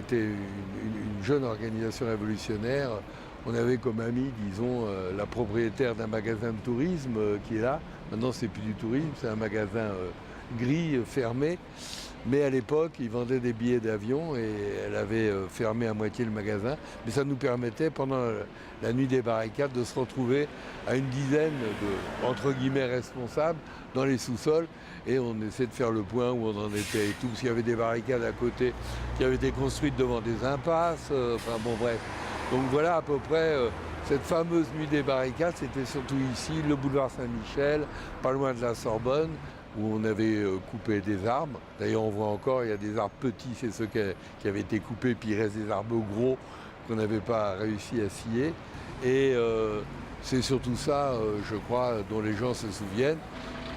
était une jeune organisation révolutionnaire. On avait comme ami, disons, la propriétaire d'un magasin de tourisme qui est là. Maintenant, c'est plus du tourisme, c'est un magasin gris, fermé. Mais à l'époque, ils vendaient des billets d'avion et elle avait fermé à moitié le magasin. Mais ça nous permettait, pendant la nuit des barricades, de se retrouver à une dizaine de, entre guillemets, responsables dans les sous-sols. Et on essayait de faire le point où on en était et tout. Parce qu'il y avait des barricades à côté qui avaient été construites devant des impasses. Enfin bon, bref. Donc voilà à peu près cette fameuse nuit des barricades. C'était surtout ici, le boulevard Saint-Michel, pas loin de la Sorbonne, où on avait coupé des arbres. D'ailleurs, on voit encore, il y a des arbres petits, c'est ceux qui avaient été coupés, puis il reste des arbres gros qu'on n'avait pas réussi à scier. Et c'est surtout ça, je crois, dont les gens se souviennent.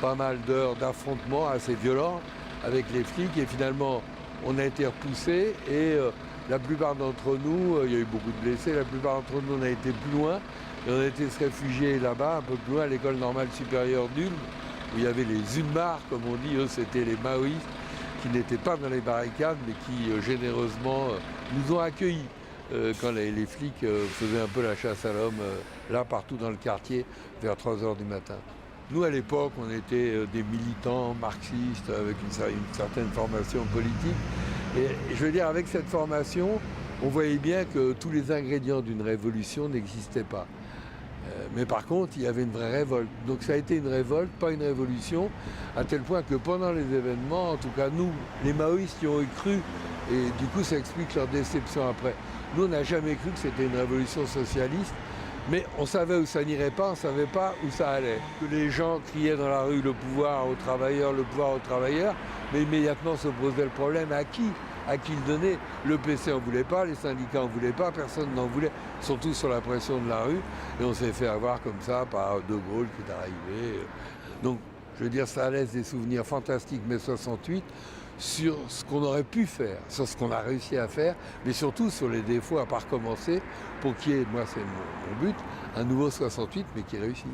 Pas mal d'heures d'affrontements assez violents avec les flics, et finalement, on a été repoussés, et la plupart d'entre nous, il y a eu beaucoup de blessés, la plupart d'entre nous, on a été plus loin, et on a été se réfugier là-bas, un peu plus loin, à l'école normale supérieure d'Ulm, où il y avait les Ulmars, comme on dit. Eux, c'était les maoïstes qui n'étaient pas dans les barricades, mais qui généreusement nous ont accueillis quand les flics faisaient un peu la chasse à l'homme, là, partout dans le quartier, vers 3 h du matin. Nous, à l'époque, on était des militants marxistes avec une certaine formation politique. Et je veux dire, avec cette formation, on voyait bien que tous les ingrédients d'une révolution n'existaient pas. Mais par contre, il y avait une vraie révolte. Donc ça a été une révolte, pas une révolution, à tel point que pendant les événements, en tout cas nous, les maoïstes y ont cru, et du coup ça explique leur déception après. Nous, on n'a jamais cru que c'était une révolution socialiste, mais on savait où ça n'irait pas, on ne savait pas où ça allait. Que les gens criaient dans la rue le pouvoir aux travailleurs, le pouvoir aux travailleurs, mais immédiatement se posait le problème à qui ? À qui le donner? Le PC n'en voulait pas, les syndicats n'en voulaient pas, personne n'en voulait, surtout sur la pression de la rue. Et on s'est fait avoir comme ça par De Gaulle qui est arrivé. Donc, je veux dire, ça laisse des souvenirs fantastiques, mai 68, sur ce qu'on aurait pu faire, sur ce qu'on a réussi à faire, mais surtout sur les défauts à pas recommencer, pour qu'il y ait, moi c'est mon but, un nouveau 68, mais qui réussisse.